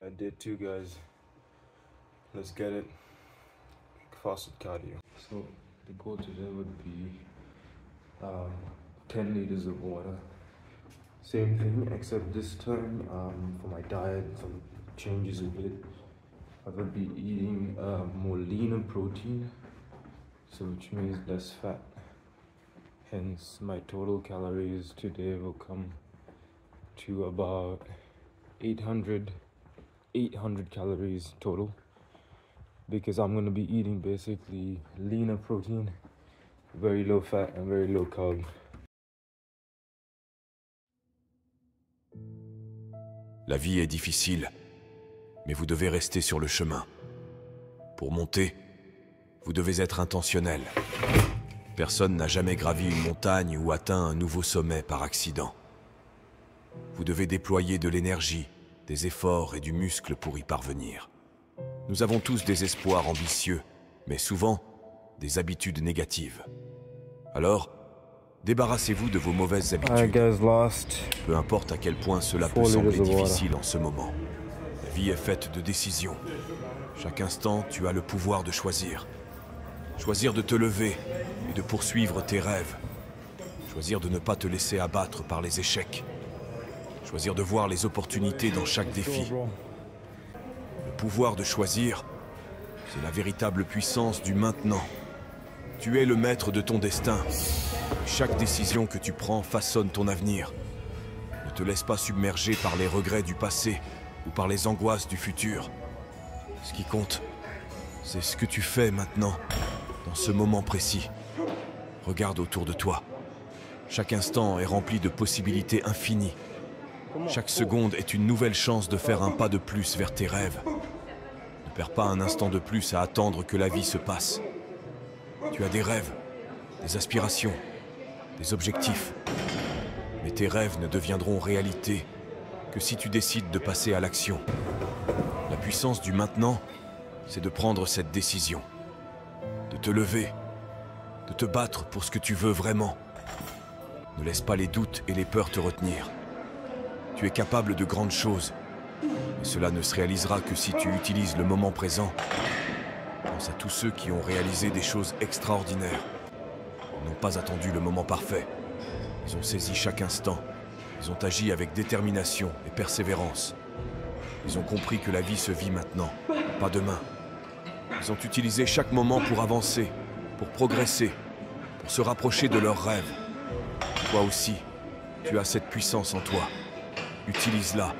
I did too, guys. Let's get it. Fasted cardio. So the goal today would be 10 liters of water. Same thing, except this time for my diet, some changes a bit. I will be eating more leaner protein, so which means less fat. Hence, my total calories today will come to about 800 calories total, because I'm going to be eating basically leaner protein, very low fat and very low carb. La vie est difficile, mais vous devez rester sur le chemin. Pour monter, vous devez être intentionnel. Personne n'a jamais gravi une montagne ou atteint un nouveau sommet par accident. Vous devez déployer de l'énergie, des efforts et du muscle pour y parvenir. Nous avons tous des espoirs ambitieux, mais souvent des habitudes négatives. Alors, débarrassez-vous de vos mauvaises habitudes. Peu importe à quel point cela peut sembler difficile en ce moment. La vie est faite de décisions. Chaque instant, tu as le pouvoir de choisir. Choisir de te lever et de poursuivre tes rêves. Choisir de ne pas te laisser abattre par les échecs. Choisir de voir les opportunités dans chaque défi. Le pouvoir de choisir, c'est la véritable puissance du maintenant. Tu es le maître de ton destin. Chaque décision que tu prends façonne ton avenir. Ne te laisse pas submerger par les regrets du passé ou par les angoisses du futur. Ce qui compte, c'est ce que tu fais maintenant, dans ce moment précis. Regarde autour de toi. Chaque instant est rempli de possibilités infinies. Chaque seconde est une nouvelle chance de faire un pas de plus vers tes rêves. Ne perds pas un instant de plus à attendre que la vie se passe. Tu as des rêves, des aspirations, des objectifs. Mais tes rêves ne deviendront réalité que si tu décides de passer à l'action. La puissance du maintenant, c'est de prendre cette décision. De te lever, de te battre pour ce que tu veux vraiment. Ne laisse pas les doutes et les peurs te retenir. Tu es capable de grandes choses, et cela ne se réalisera que si tu utilises le moment présent. Pense à tous ceux qui ont réalisé des choses extraordinaires. Ils n'ont pas attendu le moment parfait. Ils ont saisi chaque instant. Ils ont agi avec détermination et persévérance. Ils ont compris que la vie se vit maintenant, pas demain. Ils ont utilisé chaque moment pour avancer, pour progresser, pour se rapprocher de leurs rêves. Toi aussi, tu as cette puissance en toi. Utilise-la.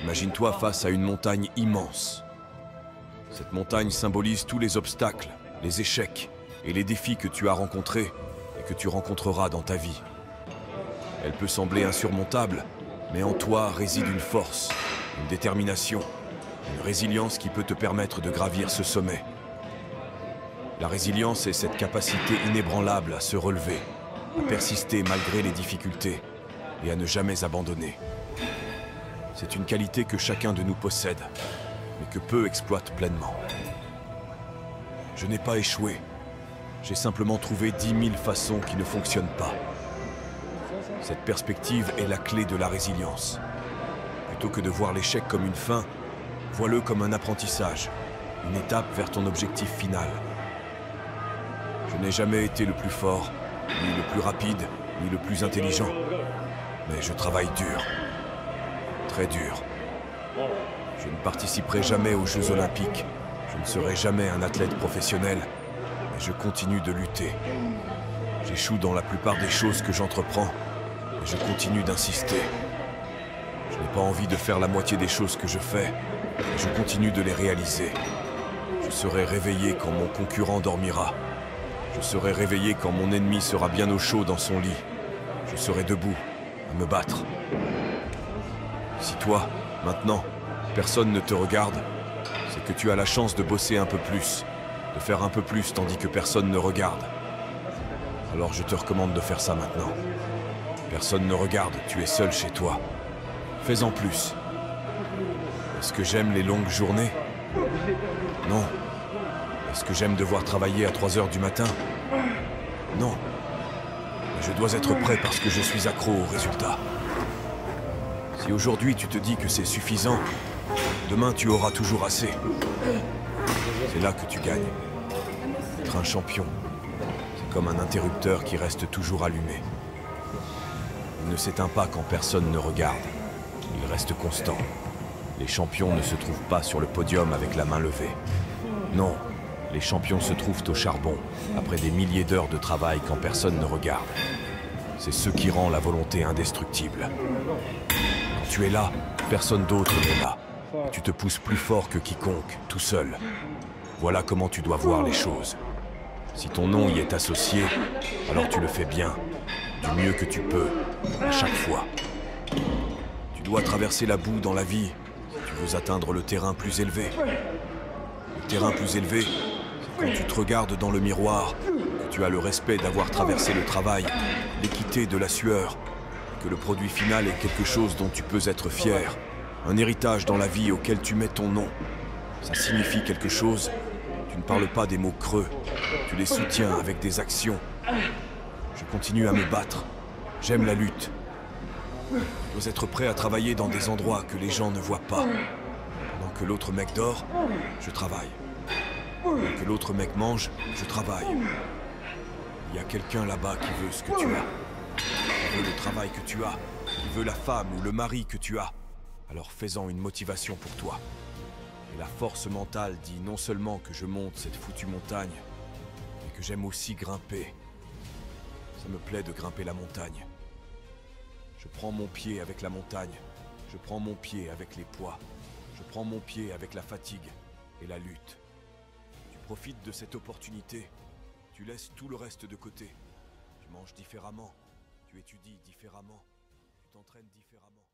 Imagine-toi face à une montagne immense. Cette montagne symbolise tous les obstacles, les échecs et les défis que tu as rencontrés et que tu rencontreras dans ta vie. Elle peut sembler insurmontable, mais en toi réside une force, une détermination, une résilience qui peut te permettre de gravir ce sommet. La résilience est cette capacité inébranlable à se relever, à persister malgré les difficultés et à ne jamais abandonner. C'est une qualité que chacun de nous possède, mais que peu exploitent pleinement. Je n'ai pas échoué. J'ai simplement trouvé 10 000 façons qui ne fonctionnent pas. Cette perspective est la clé de la résilience. Plutôt que de voir l'échec comme une fin, vois-le comme un apprentissage, une étape vers ton objectif final. Je n'ai jamais été le plus fort, ni le plus rapide, ni le plus intelligent. Mais je travaille dur. Très dur. Je ne participerai jamais aux Jeux Olympiques. Je ne serai jamais un athlète professionnel. Mais je continue de lutter. J'échoue dans la plupart des choses que j'entreprends. Et je continue d'insister. Je n'ai pas envie de faire la moitié des choses que je fais. Mais je continue de les réaliser. Je serai réveillé quand mon concurrent dormira. Je serai réveillé quand mon ennemi sera bien au chaud dans son lit. Je serai debout, à me battre. Si toi, maintenant, personne ne te regarde, c'est que tu as la chance de bosser un peu plus, de faire un peu plus tandis que personne ne regarde. Alors je te recommande de faire ça maintenant. Personne ne regarde, tu es seul chez toi. Fais-en plus. Est-ce que j'aime les longues journées? Non. Est-ce que j'aime devoir travailler à 3 heures du matin? Non. Mais je dois être prêt parce que je suis accro aux résultats. Si aujourd'hui tu te dis que c'est suffisant, demain tu auras toujours assez. C'est là que tu gagnes. Être un champion, c'est comme un interrupteur qui reste toujours allumé. Il ne s'éteint pas quand personne ne regarde. Il reste constant. Les champions ne se trouvent pas sur le podium avec la main levée. Non, les champions se trouvent au charbon, après des milliers d'heures de travail quand personne ne regarde. C'est ce qui rend la volonté indestructible. Quand tu es là, personne d'autre n'est là. Tu te pousses plus fort que quiconque, tout seul. Voilà comment tu dois voir les choses. Si ton nom y est associé, alors tu le fais bien, du mieux que tu peux, à chaque fois. Tu dois traverser la boue dans la vie si tu veux atteindre le terrain plus élevé. Le terrain plus élevé, c'est quand tu te regardes dans le miroir, que tu as le respect d'avoir traversé le travail, l'équité de la sueur, que le produit final est quelque chose dont tu peux être fier, un héritage dans la vie auquel tu mets ton nom. Ça signifie quelque chose. Tu ne parles pas des mots creux, tu les soutiens avec des actions. Je continue à me battre. J'aime la lutte. Je dois être prêt à travailler dans des endroits que les gens ne voient pas. Pendant que l'autre mec dort, je travaille. Pendant que l'autre mec mange, je travaille. Il y a quelqu'un là-bas qui veut ce que tu as. Qui veut le travail que tu as. Qui veut la femme ou le mari que tu as. Alors fais-en une motivation pour toi. Et la force mentale dit non seulement que je monte cette foutue montagne, mais que j'aime aussi grimper. Ça me plaît de grimper la montagne. Je prends mon pied avec la montagne. Je prends mon pied avec les poids. Je prends mon pied avec la fatigue et la lutte. Tu profites de cette opportunité. Tu laisses tout le reste de côté. Tu manges différemment. Tu étudies différemment. Tu t'entraînes différemment.